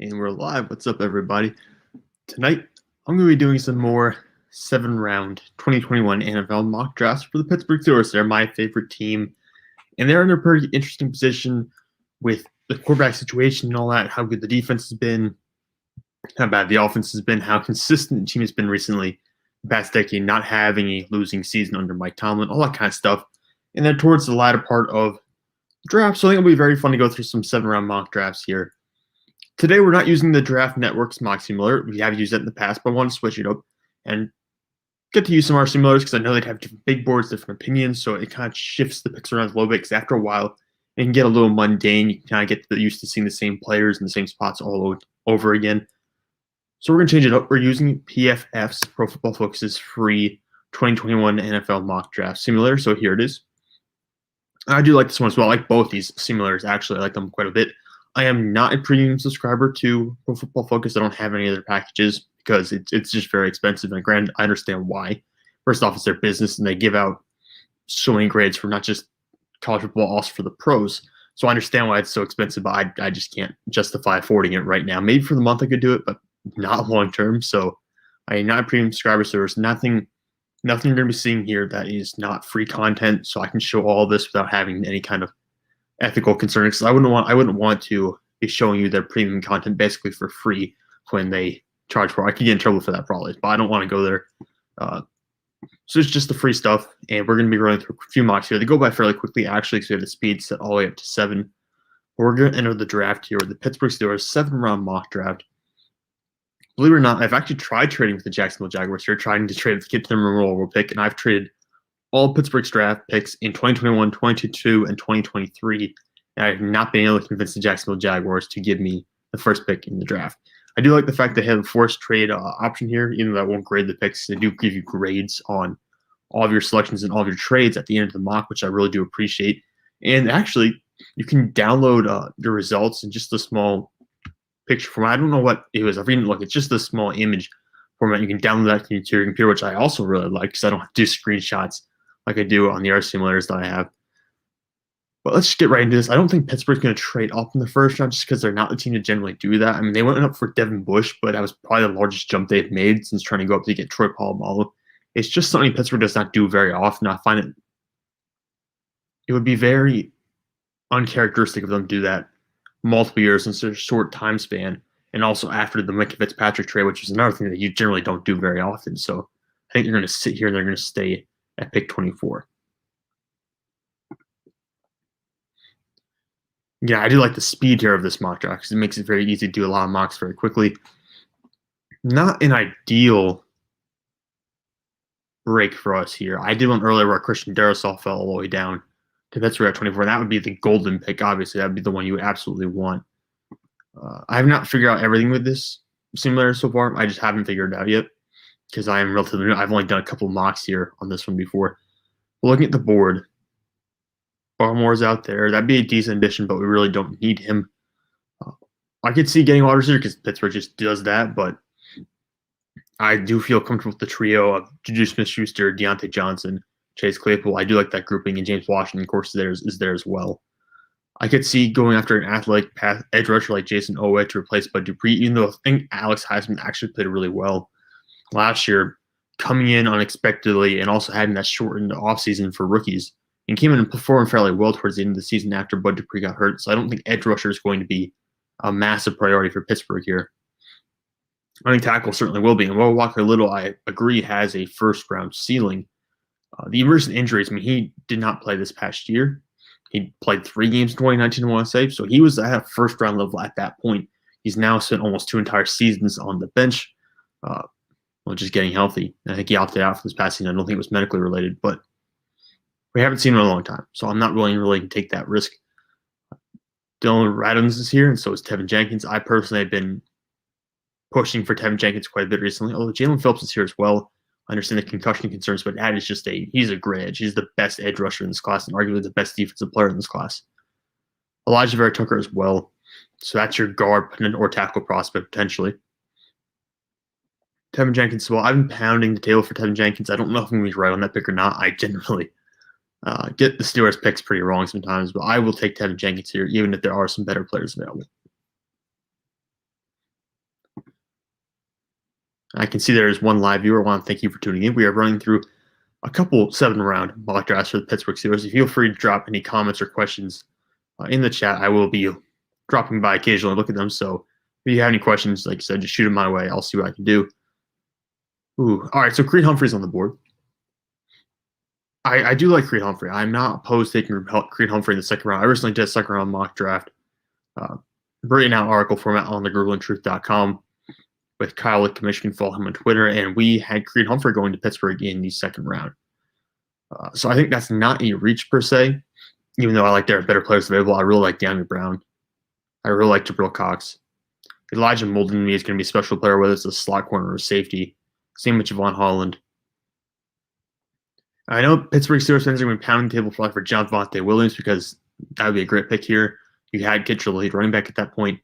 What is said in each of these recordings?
And we're live. What's up, everybody? Tonight, I'm going to be doing some more 7-round 2021 NFL mock drafts for the Pittsburgh Steelers. They're my favorite team, and they're in a pretty interesting position with the quarterback situation and all that, how good the defense has been, how bad the offense has been, how consistent the team has been recently, the past decade, not having a losing season under Mike Tomlin, all that kind of stuff. And then towards the latter part of the draft, so I think it'll be very fun to go through some 7-round mock drafts here. Today, we're not using the Draft Network's mock simulator. We have used it in the past, but I want to switch it up and get to use some of our simulators because I know they'd have different big boards, different opinions, so it kind of shifts the picks around a little bit because after a while, it can get a little mundane. You can kind of get used to seeing the same players in the same spots all over again. So we're going to change it up. We're using PFF's Pro Football Focus's free 2021 NFL mock draft simulator, so here it is. I do like this one as well. I like both these simulators, actually. I like them quite a bit. I am not a premium subscriber to Pro Football Focus. I don't have any other packages because it's just very expensive. And granted, I understand why. First off, it's their business, and they give out so many grades for not just college football, also for the pros. So I understand why it's so expensive, but I just can't justify affording it right now. Maybe for the month I could do it, but not long term. So I am not a premium subscriber, so there's nothing you're going to be seeing here that is not free content. So I can show all this without having any kind of ethical concerns, because I wouldn't want to be showing you their premium content basically for free when they charge for it. I could get in trouble for that probably, but I don't want to go there. So it's just the free stuff, and we're going to be running through a few mocks here. They go by fairly quickly, actually, because we have the speed set all the way up to 7. We're going to enter the draft here with the Pittsburgh Steelers 7-round mock draft. Believe it or not, I've actually tried trading with the Jacksonville Jaguars here, trying to trade with the Kid Timber overall pick, and I've traded all Pittsburgh's draft picks in 2021, 2022, and 2023. And I have not been able to convince the Jacksonville Jaguars to give me the first pick in the draft. I do like the fact they have a forced trade option here, even though I won't grade the picks. They do give you grades on all of your selections and all of your trades at the end of the mock, which I really do appreciate. And actually, you can download your results in just a small picture format. I don't know what it was. I've read look. It's just a small image format. You can download that to your computer, which I also really like because I don't have to do screenshots like I do on the other simulators that I have. But let's just get right into this. I don't think Pittsburgh's going to trade up in the first round just because they're not the team to generally do that. I mean, they went up for Devin Bush, but that was probably the largest jump they've made since trying to go up to get Troy Polamalu. It's just something Pittsburgh does not do very often. I find it would be very uncharacteristic of them to do that multiple years in such a short time span, and also after the Minkah Fitzpatrick trade, which is another thing that you generally don't do very often. So I think they're going to sit here and they're going to stay at pick 24. Yeah, I do like the speed here of this mock draft because it makes it very easy to do a lot of mocks very quickly. Not an ideal break for us here. I did one earlier where Christian Darrisaw fell all the way down to Pittsburgh at 24. And that would be the golden pick, obviously. That would be the one you would absolutely want. I have not figured out everything with this simulator so far. I just haven't figured it out yet because I am relatively new. I've only done a couple of mocks here on this one before. Looking at the board, Barmore's out there. That'd be a decent addition, but we really don't need him. I could see getting a wide receiver because Pittsburgh just does that, but I do feel comfortable with the trio of Juju Smith-Schuster, Deontay Johnson, Chase Claypool. I do like that grouping, and James Washington, of course, is there as well. I could see going after an athletic edge rusher like Jason Oweh to replace Bud Dupree, even though I think Alex Heisman actually played really well last year, coming in unexpectedly and also having that shortened offseason for rookies, and came in and performed fairly well towards the end of the season after Bud Dupree got hurt. So I don't think edge rusher is going to be a massive priority for Pittsburgh here. I think tackle certainly will be. And Will Walker-Little, I agree, has a first-round ceiling. The recent injuries, I mean, he did not play this past year. He played 3 games in 2019, I want to say. So he was at a first-round level at that point. He's now spent almost 2 entire seasons on the bench, just getting healthy. I think he opted out for this past season. I don't think it was medically related, but we haven't seen him in a long time. So I'm not willing really to take that risk. Dylan Radins is here, and so is Tevin Jenkins. I personally have been pushing for Tevin Jenkins quite a bit recently, although Jalen Phillips is here as well. I understand the concussion concerns, but that is just he's a great edge. He's the best edge rusher in this class and arguably the best defensive player in this class. Elijah Vera Tucker as well. So that's your guard or tackle prospect potentially. Tevin Jenkins as well. I've been pounding the table for Tevin Jenkins. I don't know if I'm going to be right on that pick or not. I generally get the Steelers picks pretty wrong sometimes, but I will take Tevin Jenkins here, even if there are some better players available. I can see there is one live viewer. I want to thank you for tuning in. We are running through a couple 7-round mock drafts for the Pittsburgh Steelers. Feel free to drop any comments or questions in the chat. I will be dropping by occasionally, look at them. So if you have any questions, like I said, just shoot them my way. I'll see what I can do. Ooh, all right. So Creed Humphrey's on the board. I do like Creed Humphrey. I'm not opposed to taking Creed Humphrey in the second round. I recently did a second round mock draft, written out article format on thegrubelandtruth.com with Kyle Lickman. You can follow him on Twitter, and we had Creed Humphrey going to Pittsburgh in the second round. So I think that's not a reach per se, even though I like there are better players available. I really like Shakir Brown. I really like Jabril Cox. Elijah Molden to me is going to be a special player, whether it's a slot corner or safety. Same with Javon Holland. I know Pittsburgh Steelers fans are going to be pounding the table for John Vontae Williams because that would be a great pick here. You had Kitchell, lead running back at that point.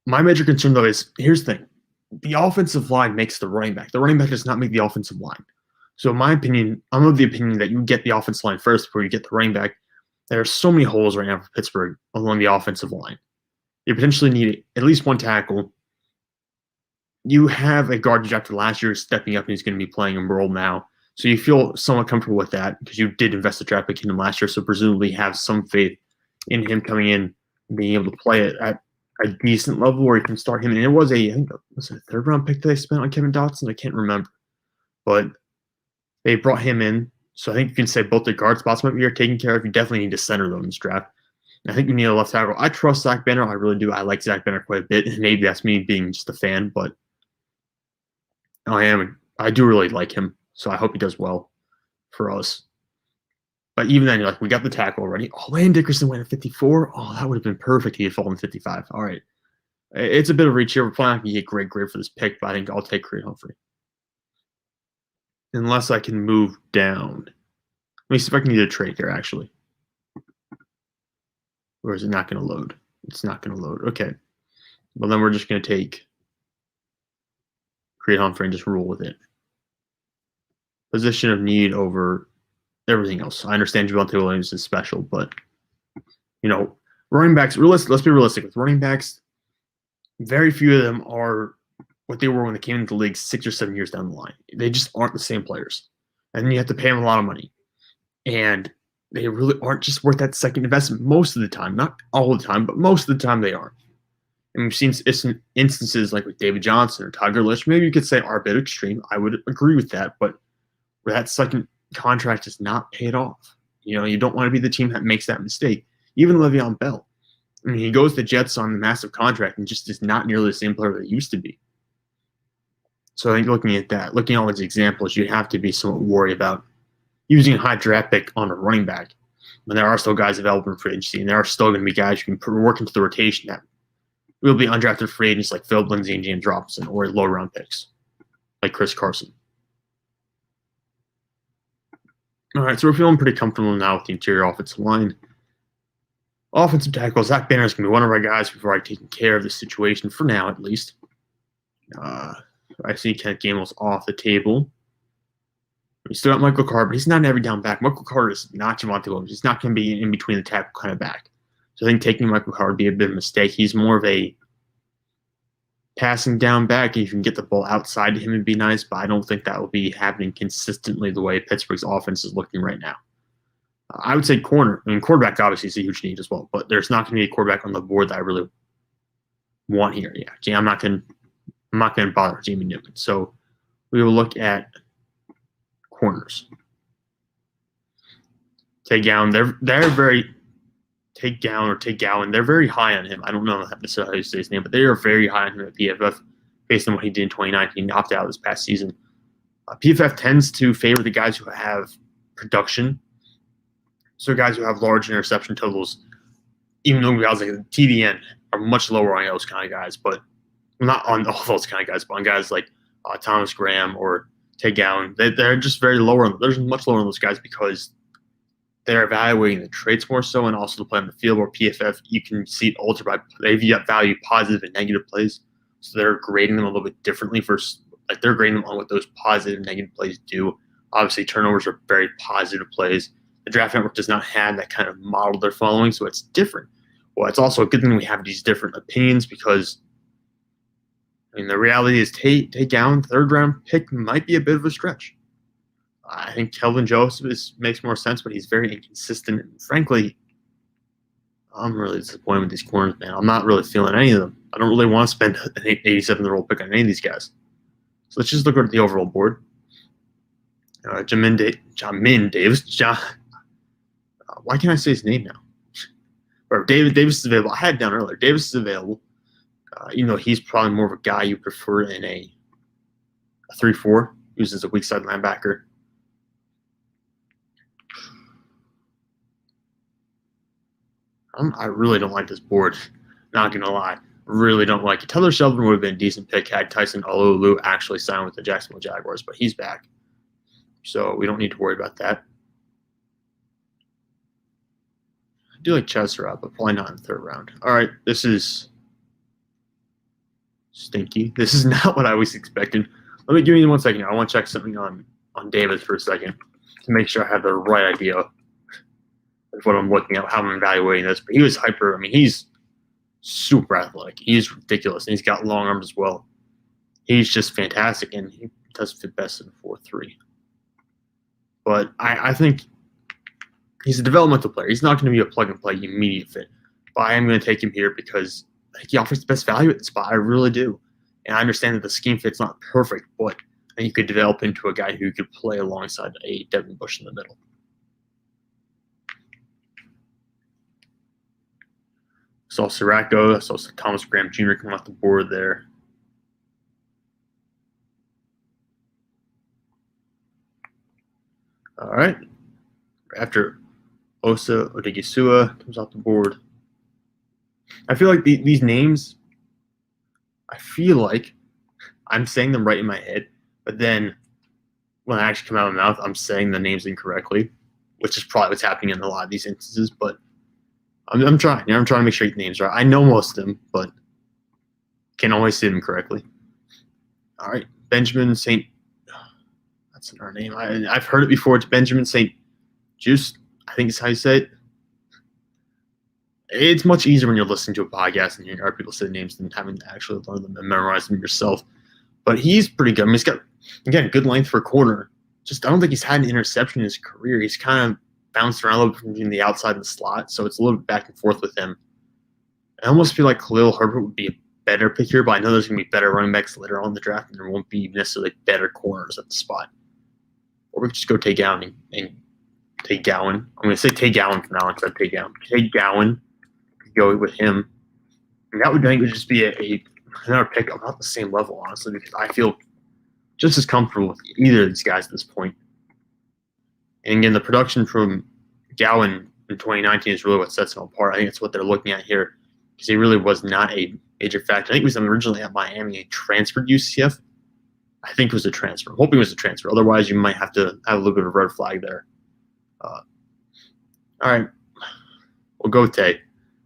My major concern, though, is here's the thing. The offensive line makes the running back. The running back does not make the offensive line. So in my opinion, I'm of the opinion that you get the offensive line first before you get the running back. There are so many holes right now for Pittsburgh along the offensive line. You potentially need at least one tackle. You have a guard after last year stepping up and he's going to be playing a role now. So you feel somewhat comfortable with that because you did invest a draft pick in him last year, so presumably have some faith in him coming in and being able to play it at a decent level where you can start him. And it was I think it was a third-round pick that they spent on Kevin Dotson? I can't remember. But they brought him in, so I think you can say both the guard spots might be taken care of. You definitely need to center them in this draft. I think you need a left tackle. I trust Zach Banner. I really do. I like Zach Banner quite a bit. Maybe that's me being just a fan, but I do really like him. So I hope he does well for us. But even then, we got the tackle already. Oh, Landon Dickerson went at 54. Oh, that would have been perfect. He had fallen 55. All right. It's a bit of reach here. We're probably not going to get great grade for this pick, but I think I'll take Creed Humphrey. Unless I can move down. Let me see if I can get a trade here, actually. Or is it not going to load? It's not going to load. Okay. Well, then we're just going to take Creed Humphrey and just roll with it. Position of need over everything else. I understand Javonte Williams is special, but running backs. Let's be realistic with running backs. Very few of them are what they were when they came into the league 6 or 7 years down the line. They just aren't the same players, and you have to pay them a lot of money, and they really aren't just worth that second investment most of the time. Not all the time, but most of the time they aren't. And we've seen instances like with David Johnson or Todd Gurley. Maybe you could say are a bit extreme. I would agree with that, but where that second contract is not paid off. You don't want to be the team that makes that mistake. Even Le'Veon Bell. I mean, he goes to Jets on a massive contract and just is not nearly the same player that he used to be. So I think looking at all these examples, you have to be somewhat worried about using a high draft pick on a running back when there are still guys available in free agency, and there are still going to be guys you can work into the rotation that will be undrafted free agents like Philip Lindsay and James Robinson, or low round picks like Chris Carson. All right, so we're feeling pretty comfortable now with the interior offensive line. Offensive tackle, Zach Banner is going to be one of our guys who've already taken care of the situation, for now at least. I see Kent Gamels off the table. We still got Michael Carter, but he's not an every down back. Michael Carter is not Javonte Williams. He's not going to be in between the tackle kind of back. So I think taking Michael Carter would be a bit of a mistake. He's more of a passing down back. You can get the ball outside to him and be nice, but I don't think that will be happening consistently the way Pittsburgh's offense is looking right now. I would say corner. I mean, quarterback obviously is a huge need as well, but there's not going to be a quarterback on the board that I really want here. Yeah, I'm not going to bother with Jamie Newman. So we will look at corners. Tay Gowan, they're very Tay Gowan or Tay Gowan. They're very high on him. I don't know necessarily how you say his name, but they are very high on him at PFF based on what he did in 2019. He opted out this past season. PFF tends to favor the guys who have production. So guys who have large interception totals, even though guys like TDN are much lower on those kind of guys, but not on all those kind of guys, but on guys like Thomas Graham or Tay Gowan, they're just very lower. They're much lower on those guys because they're evaluating the traits more so, and also the play on the field. Where PFF, you can see it altered by they value positive and negative plays, so they're grading them a little bit differently. They're grading them on what those positive and negative plays do. Obviously, turnovers are very positive plays. The Draft Network does not have that kind of model they're following, so it's different. Well, it's also a good thing we have these different opinions because I mean, the reality is Tate Gowan, third-round pick, might be a bit of a stretch. I think Kelvin Joseph makes more sense, but he's very inconsistent. And frankly, I'm really disappointed with these corners, man. I'm not really feeling any of them. I don't really want to spend an 87th-year-old pick on any of these guys. So let's just look at the overall board. Jamin Davis. Why can't I say his name now? Or Davis is available. I had it down earlier. Davis is available. Even though he's probably more of a guy you prefer in a 3-4, uses a weak side linebacker. I really don't like this board. Not going to lie. Really don't like it. Tyler Shelvin would have been a decent pick had Tyson Alolu actually signed with the Jacksonville Jaguars, but he's back. So we don't need to worry about that. I do like Chester up, but probably not in the third round. All right, this is stinky. This is not what I was expecting. Give me 1 second. I want to check something on Davis for a second to make sure I have the right idea of what I'm looking at, how I'm evaluating this. But he was hyper. I mean, he's super athletic. He's ridiculous, and he's got long arms as well. He's just fantastic, and he does fit best in 4-3. But I think he's a developmental player. He's not going to be a plug-and-play immediate fit. But I am going to take him here because I think he offers the best value at the spot. I really do. And I understand that the scheme fit's not perfect, but I think you could develop into a guy who could play alongside a Devin Bush in the middle. Saw Siracco. I saw Thomas Graham Jr. come off the board there. All right. After Osa Odegisua comes off the board. I feel like these names, I feel like I'm saying them right in my head, but then when I actually come out of my mouth, I'm saying the names incorrectly, which is probably what's happening in a lot of these instances, but I'm trying. I'm trying to make sure I get the names right. I know most of them, but can't always say them correctly. All right. Benjamin St. That's our name. I've heard it before. It's Benjamin St. Juice, I think is how you say it. It's much easier when you're listening to a podcast and hearing other people say names than having to actually learn them and memorize them yourself. But he's pretty good. I mean, he's got, again, good length for a corner. Just I don't think he's had an interception in his career. He's kind of bounced around a little bit between the outside and the slot, so it's a little bit back and forth with him. I almost feel like Khalil Herbert would be a better pick here, but I know there's going to be better running backs later on in the draft, and there won't be necessarily better corners at the spot. Or we could just go Tate Gowan and Tate Gowan. I'm going to say Tate Gowan for now instead of Tate Gowan. Tate Gowan, go with him. And that would, I think, would just be another pick about the same level, honestly, because I feel just as comfortable with either of these guys at this point. And again, the production from Gowan in 2019 is really what sets him apart. I think it's what they're looking at here because he really was not a major factor. I think he was originally at Miami, transferred UCF. I think it was a transfer. I'm hoping it was a transfer. Otherwise, you might have to have a little bit of a red flag there. All right. We'll go with Tay.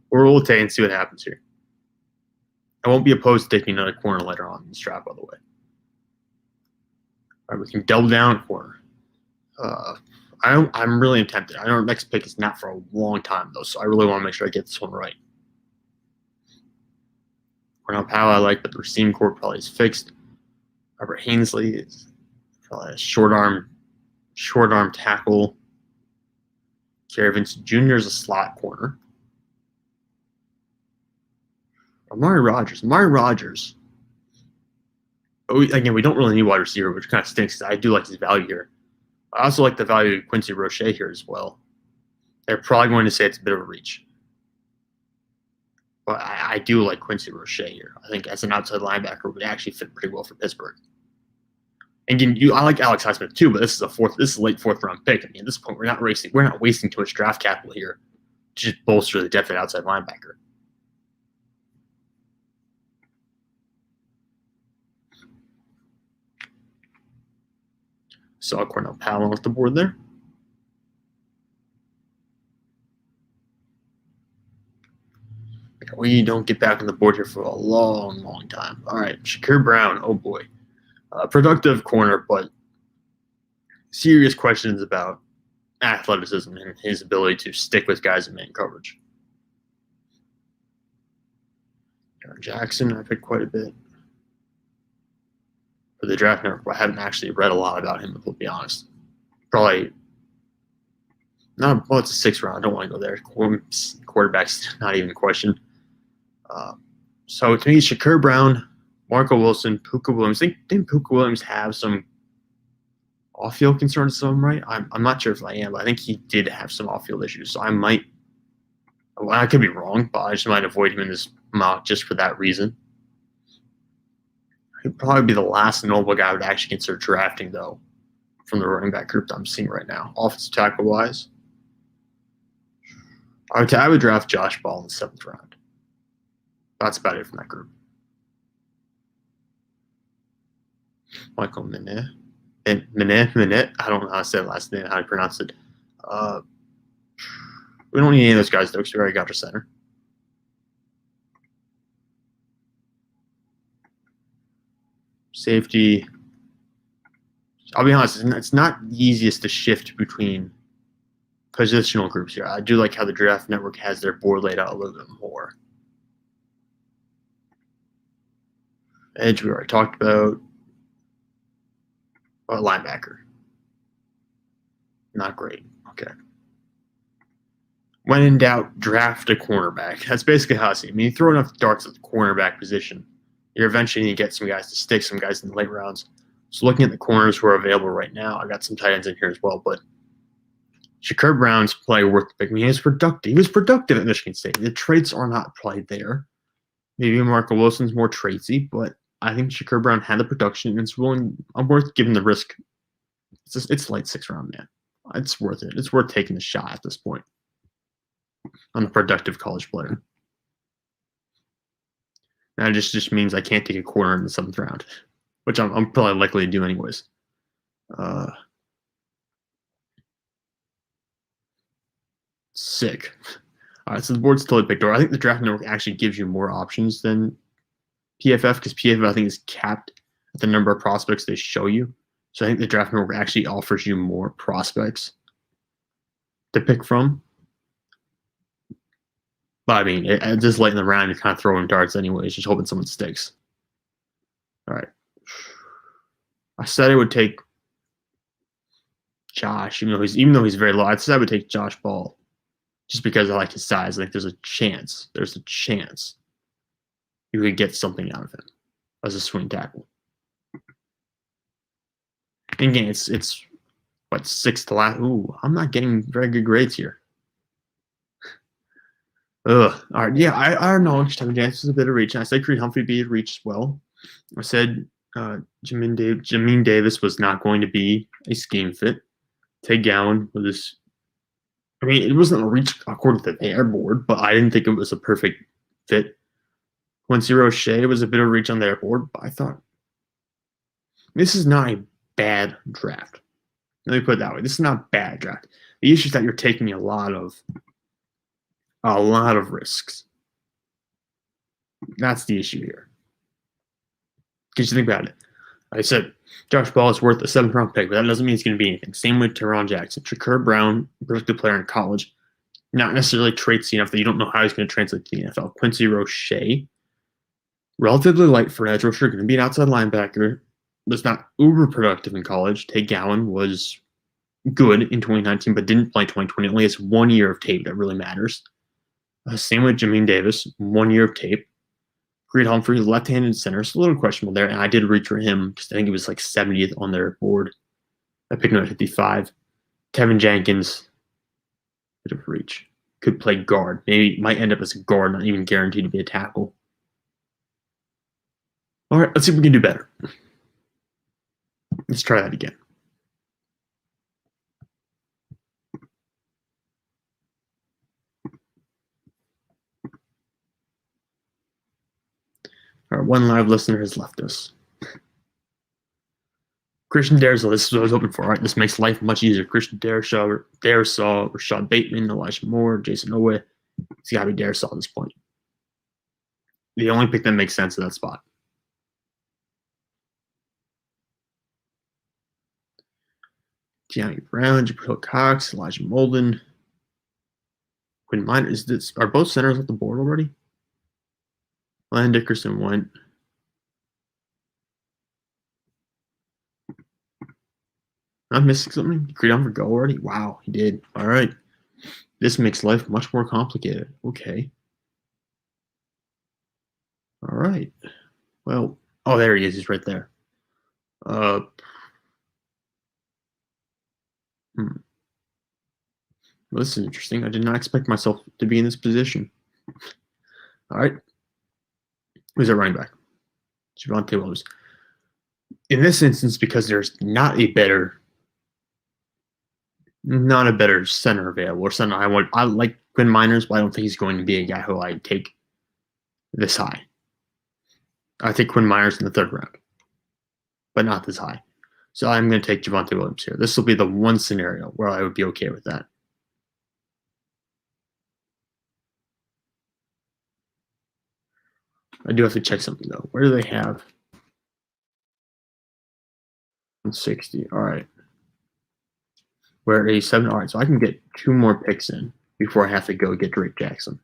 We'll roll with Tay and see what happens here. I won't be opposed to taking another corner later on in this draft, by the way. All right, we can double down a corner. I'm really tempted. I know our next pick is not for a long time, though, so I really want to make sure I get this one right. Cornell Powell I like, but the receiving core probably is fixed. Robert Hainsley is probably a short arm tackle. Kerry Vincent Jr. is a slot corner. Amari Rogers. But we don't really need wide receiver, which kind of stinks. I do like his value here. I also like the value of Quincy Roche here as well. They're probably going to say it's a bit of a reach. But I do like Quincy Roche here. I think as an outside linebacker would actually fit pretty well for Pittsburgh. And again, I like Alex Highsmith too, but this is a late fourth round pick. I mean, at this point, we're not wasting too much draft capital here to just bolster the depth at outside linebacker. Saw Cornell Powell off the board there. We don't get back on the board here for a long, long time. All right, Shakir Brown. Oh boy, productive corner, but serious questions about athleticism and his ability to stick with guys in man coverage. Aaron Jackson, I picked quite a bit. for the draft network, but I haven't actually read a lot about him, to be honest. Probably not. Well, it's a 6th round. I don't want to go there. Quarterback's not even a question. So to me, Shakir Brown, Marco Wilson, Puka Williams. Didn't Puka Williams have some off-field concerns? So I'm right. I'm not sure if I am, but I think he did have some off-field issues. So I might. Well, I could be wrong, but I just might avoid him in this mock just for that reason. He'd probably be the last notable guy I would actually consider drafting, though, from the running back group that I'm seeing right now. Offensive tackle-wise, I would draft Josh Ball in the 7th round. That's about it from that group. Michael Minette. I don't know how to say the last name, how to pronounce it. We don't need any of those guys, though, because we already got our center. Safety. I'll be honest, it's not the easiest to shift between positional groups here. I do like how the Draft Network has their board laid out a little bit more. Edge, we already talked about. Linebacker. Not great. Okay. When in doubt, draft a cornerback. That's basically how I see it. I mean, you throw enough darts at the cornerback position, you're eventually going to get some guys to stick, some guys in the late rounds. So looking at the corners who are available right now, I got some tight ends in here as well. But Shakir Brown's play worth the pick. I mean, he was productive. He was productive at Michigan State. The traits are not probably there. Maybe Marco Wilson's more traitsy, but I think Shakir Brown had the production, and it's I'm worth giving the risk. It's late 6th round, man. It's worth it. It's worth taking the shot at this point on a productive college player. That just means I can't take a corner in the 7th round, which I'm probably likely to do anyways. Sick. All right, so the board's totally picked over. I think the Draft Network actually gives you more options than PFF, because PFF, I think, is capped at the number of prospects they show you. So I think the Draft Network actually offers you more prospects to pick from. But I mean, just late in the round, you're kind of throwing darts anyways, just hoping someone sticks. All right. I said I would take Josh, even though he's very low. I said I would take Josh Ball just because I like his size. I think there's a chance you could get something out of him as a swing tackle. And again, it's what, 6th to last. Ooh, I'm not getting very good grades here. Ugh. All right. Yeah, I don't know. Tevin Jansen was a bit of reach. I said Creed Humphrey be a reach as well. I said Jamin Davis was not going to be a scheme fit. Tate Gowan was. I mean, it wasn't a reach according to their board, but I didn't think it was a perfect fit. Quincy Roche was a bit of reach on their board, but I thought this is not a bad draft. Let me put it that way. This is not a bad draft. The issue is that you're taking a lot of risks. That's the issue here. Because you think about it. Like I said, Josh Ball is worth a 7th round pick, but that doesn't mean he's going to be anything. Same with Teron Jackson. Shakir Brown, productive player in college, not necessarily traitsy enough that you don't know how he's going to translate to the NFL. Quincy Roche, relatively light for an edge rusher, going to be an outside linebacker, was not uber productive in college. Tate Gowan was good in 2019, but didn't play in 2020. Only has 1 year of tape that really matters. Same with Jamin Davis, 1 year of tape. Creed Humphrey, left-handed center. It's a little questionable there, and I did reach for him because I think it was like 70th on their board. I picked him at 55. Tevin Jenkins, bit of reach. Could play guard. Maybe might end up as a guard, not even guaranteed to be a tackle. All right, let's see if we can do better. Let's try that again. All right, one live listener has left us. Christian Darrisaw, this is what I was hoping for. All right, this makes life much easier. Christian Darrisaw, Rashad Bateman, Elijah Moore, Jason Owe. It's got to be Darrisaw at this point. The only pick that makes sense at that spot. Gianni Brown, Jabril Cox, Elijah Molden. Quinn Minor, are both centers off the board already? Landon Dickerson went. I'm missing something. He created on for go already? Wow, he did. All right. This makes life much more complicated. Okay. All right. Well, oh, there he is. He's right there. Uh, hmm. Well, this is interesting. I did not expect myself to be in this position. All right. Who's our running back? Javonte Williams. In this instance, because there's not a better center available or center. I like Quinn Miners, but I don't think he's going to be a guy who I take this high. I take Quinn Miners in the 3rd round, but not this high. So I'm going to take Javonte Williams here. This will be the one scenario where I would be okay with that. I do have to check something though. Where do they have 160? All right. We're at 87. All right, so I can get 2 more picks in before I have to go get Drake Jackson.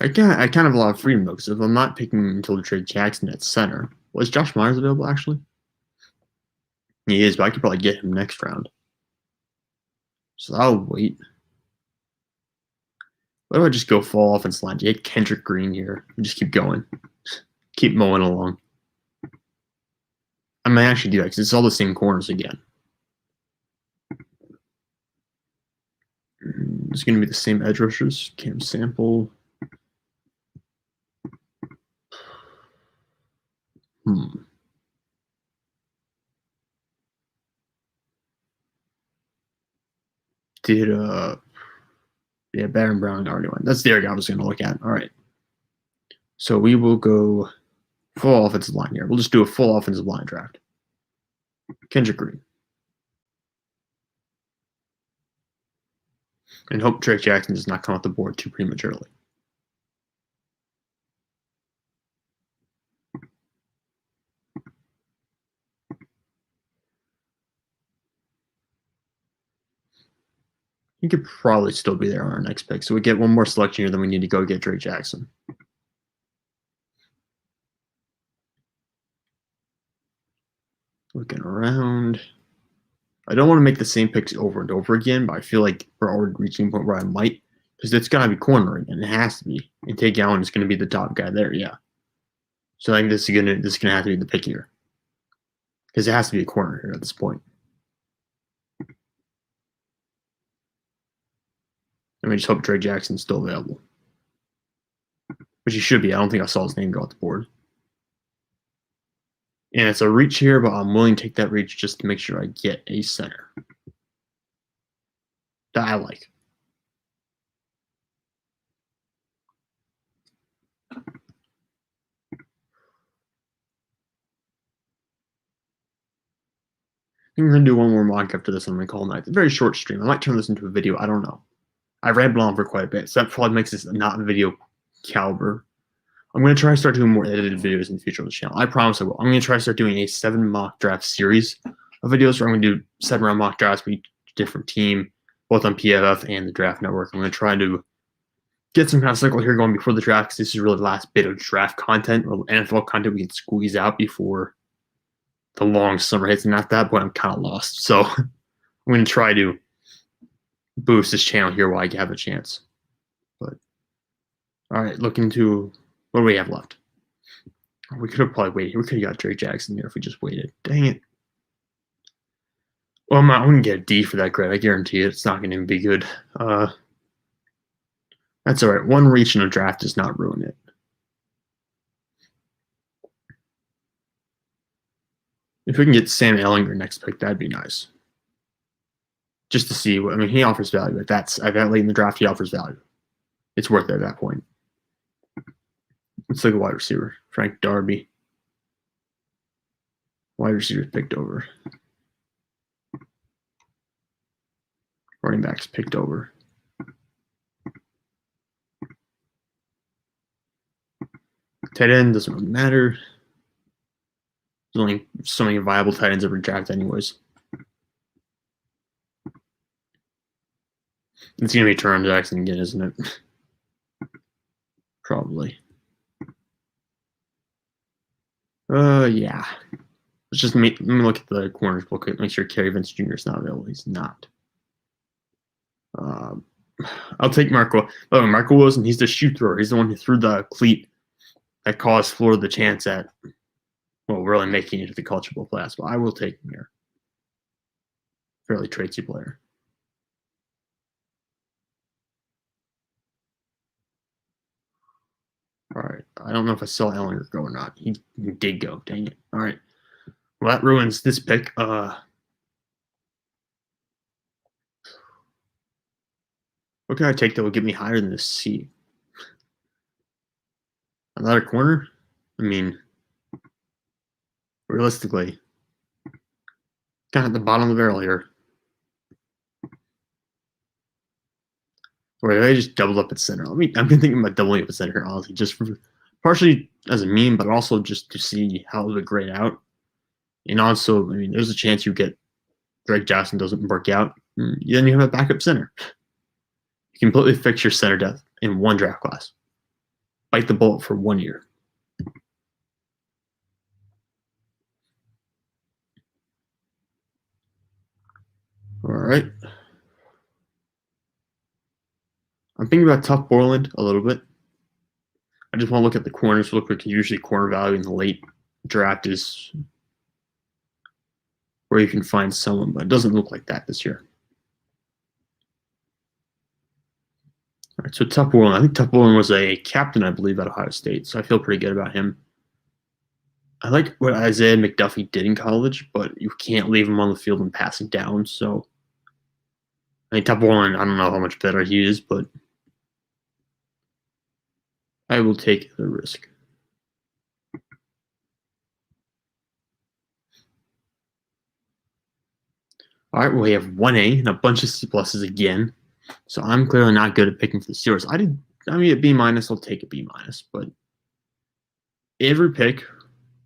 I kind of have a lot of freedom though, because if I'm not picking until Drake Jackson at center, was Josh Myers available actually? He is, but I could probably get him next round. So I'll wait. Why do I just go full offense line? Get Kendrick Green here and just keep going. Keep mowing along. I might actually do that because it's all the same corners again. It's going to be the same edge rushers. Cam Sample. Yeah, Baron Brown already went. That's the area I was going to look at. All right. So we will go full offensive line here. We'll just do a full offensive line draft. Kendrick Green. And hope Drake Jackson does not come off the board too prematurely. He could probably still be there on our next pick. So we get one more selection here, then we need to go get Drake Jackson. Looking around. I don't want to make the same picks over and over again, but I feel like we're already reaching a point where I might, because it's got to be cornering, and it has to be. And Tate Gowan is going to be the top guy there, yeah. So I think this is gonna have to be the pick here, because it has to be a corner here at this point. And we just hope Drake Jackson's still available, which he should be. I don't think I saw his name go off the board. And it's a reach here, but I'm willing to take that reach just to make sure I get a center that I like. I'm going to do one more mock after this, and I'm going to call it night. It's a very short stream. I might turn this into a video. I don't know. I rambled on for quite a bit, so that probably makes this not video caliber. I'm going to try to start doing more edited videos in the future on the channel. I promise I will. I'm going to try to start doing a 7 mock draft series of videos where I'm going to do 7 round mock drafts for each different team, both on PFF and the Draft Network. I'm going to try to get some kind of cycle here going before the draft, because this is really the last bit of draft content or NFL content we can squeeze out before the long summer hits. And at that point, I'm kind of lost. So I'm going to try to boost this channel here while I have a chance. But all right, looking to what do we have left? We could have probably waited. We could have got Drake Jackson here if we just waited. Dang it. Well, I'm going to get a D for that grade. I guarantee it. It's not going to be good. That's all right. One reach in a draft does not ruin it. If we can get Sam Ehlinger next pick, that'd be nice. Just to see what, I mean, he offers value. At that late in the draft, he offers value. It's worth it at that point. Let's look at wide receiver. Frank Darby. Wide receiver picked over. Running backs picked over. Tight end doesn't really matter. There's only so many viable tight ends every draft, anyways. It's gonna be Terran Jackson again, isn't it? Probably. Yeah. Let's just let me look at the corners real quick. Make sure Kerry Vince Jr. is not available. He's not. I'll take Marco. Oh, Marco Wilson. He's the shoot thrower. He's the one who threw the cleat that caused Florida the chance at, well, really making it to the College Football Playoffs. But I will take him here. Fairly tradesy player. All right. I don't know if I saw Ellinger go or not. He did go. Dang it. All right. Well, that ruins this pick. What can I take that will get me higher than this C? Another corner? I mean, realistically, kind of at the bottom of the barrel here. Or they just doubled up at center. I've been thinking about doubling up at center, honestly, just for partially as a meme, but also just to see how it would grade out. And also, I mean, there's a chance you get Greg Jackson doesn't work out. Then you have a backup center. You completely fix your center depth in one draft class. Bite the bullet for 1 year. All right. I'm thinking about Tough Borland a little bit. I just want to look at the corners real quick. Usually corner value in the late draft is where you can find someone, but it doesn't look like that this year. All right, so Tough Borland. I think Tough Borland was a captain, I believe, at Ohio State, so I feel pretty good about him. I like what Isaiah McDuffie did in college, but you can't leave him on the field and pass it down, so I mean, Tough Borland, I don't know how much better he is, but I will take the risk. All right, well, we have 1A and a bunch of C pluses again. So I'm clearly not good at picking for the Steelers. I mean, a B minus, I'll take a B minus, but every pick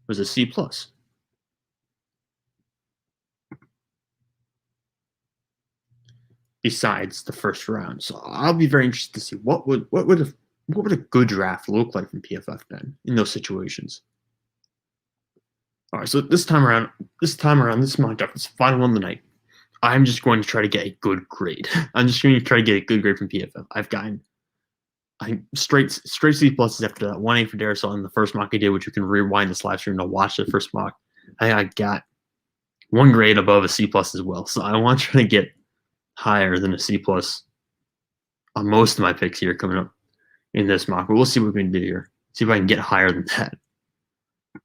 was a C plus. Besides the first round. So I'll be very interested to see what would a good draft look like from PFF then in those situations. All right, so this time around, this mock draft, this final one of the night, I'm just going to try to get a good grade. I'm just going to try to get a good grade from PFF. I've gotten straight C pluses after that 1A for Darisaw in the first mock I did, which you can rewind this live stream to watch the first mock. I got one grade above a C plus as well. So I want to try to get higher than a C plus on most of my picks here coming up in this mock. But we'll see what we can do here. See if I can get higher than that.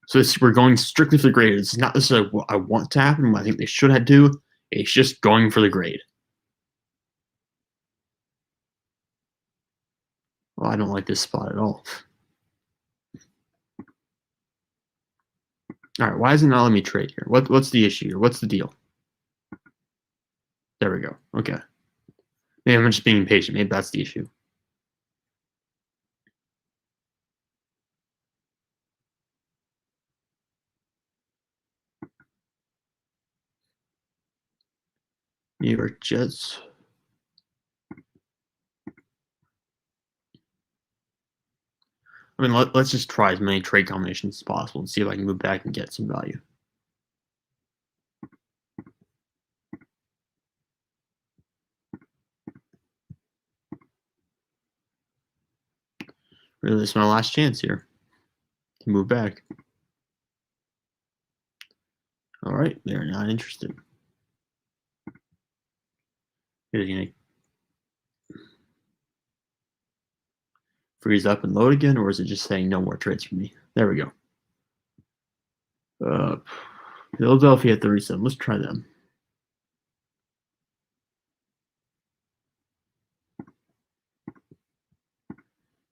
So we're going strictly for the grade. It's not necessarily what I want to happen, what I think they should have do. It's just going for the grade. Well, I don't like this spot at all. All right, why isn't it not letting me trade here? What's the issue here? What's the deal? There we go. Okay. Maybe I'm just being impatient. Maybe that's the issue. New York Jets. I mean, let's just try as many trade combinations as possible and see if I can move back and get some value. Really, this is my last chance here to move back. All right, they're not interested. Here's gonna freeze up and load again, or is it just saying no more trades for me? There we go. Philadelphia at 37. Let's try them.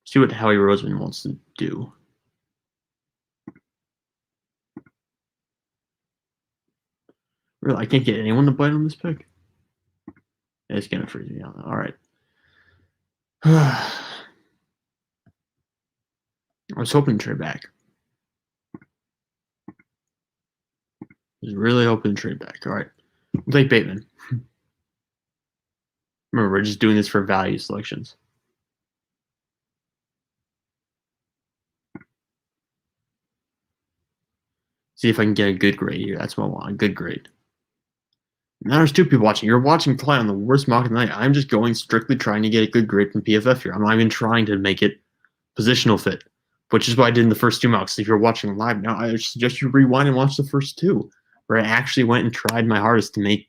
See what Howie Roseman wants to do. Really, I can't get anyone to bite on this pick. It's gonna freeze me out. All right. I was hoping to trade back. Just really hoping to trade back. All right. We'll take Bateman. Remember, we're just doing this for value selections. See if I can get a good grade here. That's what I want, a good grade. Now there's two people watching. You're watching play on the worst mock of the night. I'm just going strictly trying to get a good grade from PFF here. I'm not even trying to make it positional fit, which is what I did in the first two mocks. If you're watching live now, I suggest you rewind and watch the first two, where I actually went and tried my hardest to make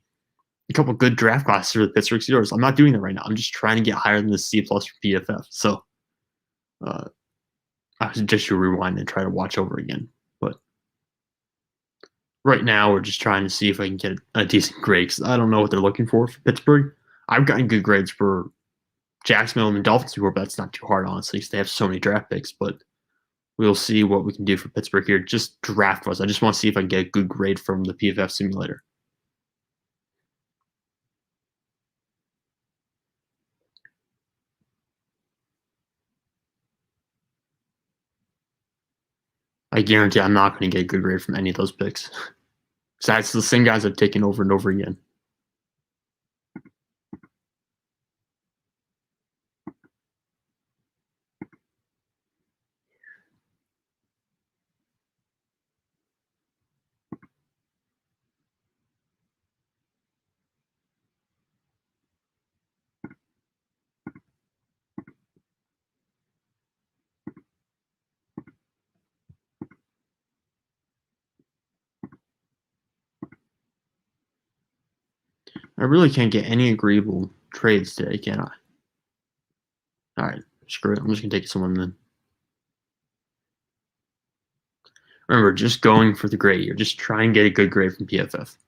a couple good draft classes for the Pittsburgh Steelers. I'm not doing that right now. I'm just trying to get higher than the C+ for PFF. So I suggest you rewind and try to watch over again. But right now, we're just trying to see if I can get a decent grade, because I don't know what they're looking for Pittsburgh. I've gotten good grades for Jacksonville and the Dolphins before, but that's not too hard, honestly, because they have so many draft picks. But we'll see what we can do for Pittsburgh here. Just draft-wise, I just want to see if I can get a good grade from the PFF simulator. I guarantee I'm not going to get a good grade from any of those picks. Because that's the same guys I've taken over and over again. I really can't get any agreeable trades today, can I? All right, screw it. I'm just going to take someone then. Remember, just going for the grade here. Just try and get a good grade from PFF.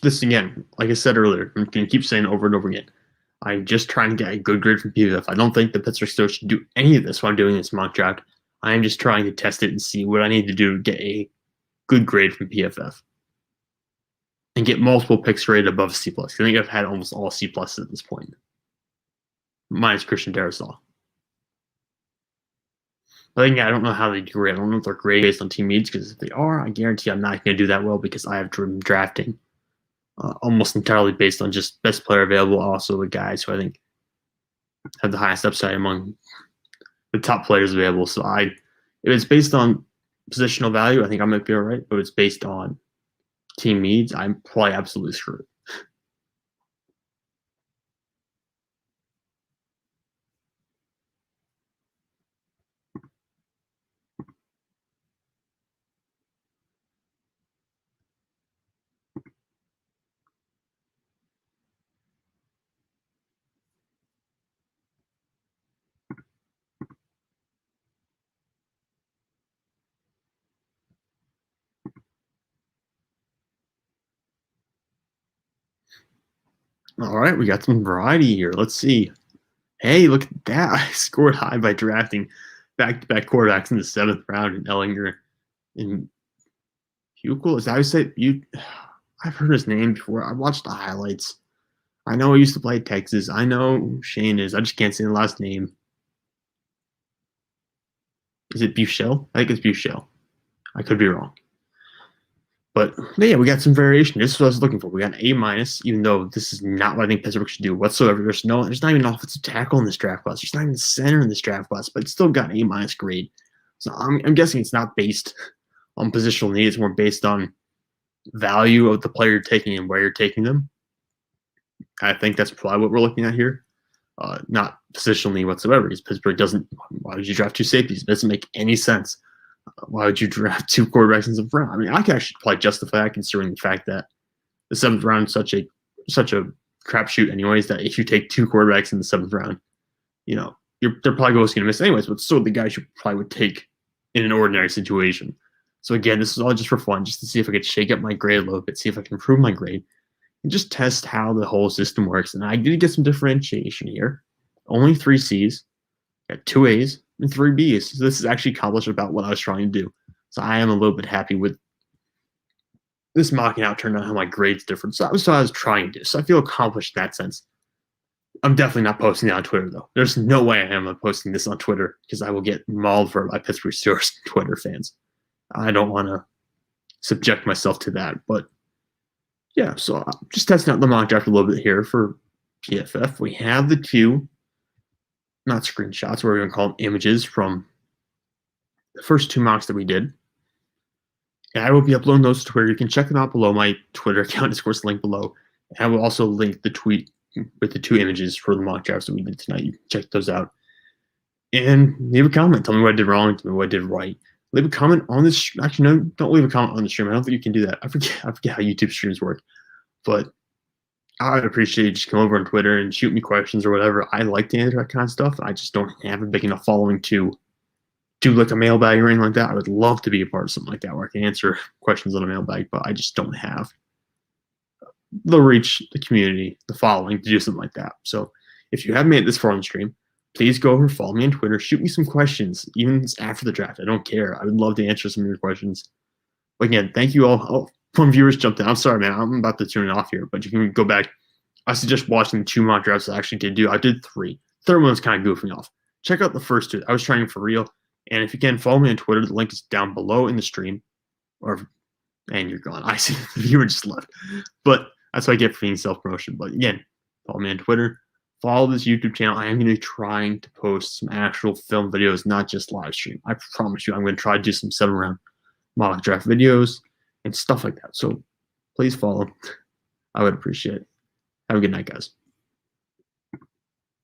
This again, like I said earlier, I'm going to keep saying over and over again. I'm just trying to get a good grade from PFF. I don't think the Pittsburgh Steelers should do any of this while I'm doing this mock draft. I am just trying to test it and see what I need to do to get a good grade from PFF and get multiple picks rated above C+. I think I've had almost all C+ at this point, minus Christian Darrisaw. I don't know how they do grade. I don't know if they're graded based on team needs, because if they are, I guarantee I'm not going to do that well, because I have drafting almost entirely based on just best player available, also the guys who I think have the highest upside among the top players available. So if it's based on positional value, I think I might be all right. But if it's based on team needs, I'm probably absolutely screwed. All right, we got some variety here. Let's see. Hey, look at that. I scored high by drafting back-to-back quarterbacks in the 7th round in Ellinger and Hukel. Is that how you say it? I've heard his name before. I watched the highlights. I know he used to play at Texas. I know who Shane is. I just can't say the last name. Is it Buchel? I think it's Buchel. I could be wrong. But yeah, we got some variation. This is what I was looking for. We got an A-, even though this is not what I think Pittsburgh should do whatsoever. There's not even an offensive tackle in this draft class. There's not even a center in this draft class, but it's still got an A- grade. So I'm guessing it's not based on positional need. It's more based on value of the player you're taking and where you're taking them. I think that's probably what we're looking at here. Not positional need whatsoever, because Pittsburgh doesn't. Why would you draft two safeties? It doesn't make any sense. Why would you draft two quarterbacks in the 7th round? I mean, I can actually probably justify that, considering the fact that the 7th round is such a crapshoot, anyways. That if you take two quarterbacks in the 7th round, they're probably going to miss anyways. But so the guys you probably would take in an ordinary situation. So again, this is all just for fun, just to see if I could shake up my grade a little bit, see if I can improve my grade, and just test how the whole system works. And I did get some differentiation here. Only 3 C's, got 2 A's, and 3 Bs. So this is actually accomplished about what I was trying to do. So I am a little bit happy with this mocking out turned out how my grades different. So that was what I was trying to do. So I feel accomplished in that sense. I'm definitely not posting it on Twitter, though. There's no way I am posting this on Twitter because I will get mauled for my Pittsburgh Steelers Twitter fans. I don't want to subject myself to that. But yeah, so I'm just testing out the mock draft a little bit here for PFF. We have the 2, not screenshots, we're going to call them images from the first 2 mocks that we did. And I will be uploading those to Twitter. You can check them out below. My Twitter account is, of course, linked below. And I will also link the tweet with the 2 images for the mock drafts that we did tonight. You can check those out. And leave a comment. Tell me what I did wrong. Tell me what I did right. Leave a comment on this. Actually, no, don't leave a comment on the stream. I don't think you can do that. I forget how YouTube streams work. But I would appreciate you just come over on Twitter and shoot me questions or whatever. I like to answer that kind of stuff. I just don't have a big enough following to do like a mailbag or anything like that. I would love to be a part of something like that where I can answer questions on a mailbag, but I just don't have the reach, the community, the following to do something like that. So if you have made it this far on the stream, please go over and follow me on Twitter. Shoot me some questions, even after the draft. I don't care. I would love to answer some of your questions. But again, thank you all. Oh, some viewers jumped in. I'm sorry, man. I'm about to turn it off here, but you can go back. I suggest watching the 2 mock drafts I actually did do. I did 3. Third one was kind of goofing off. Check out the first 2. I was trying for real. And if you can, follow me on Twitter. The link is down below in the stream. And you're gone. I see the viewer just left. But that's what I get for being self-promotion. But again, follow me on Twitter. Follow this YouTube channel. I am going to be trying to post some actual film videos, not just live stream. I promise you, I'm going to try to do some 7-round mock draft videos and stuff like that. So please follow. I would appreciate it. Have a good night, guys.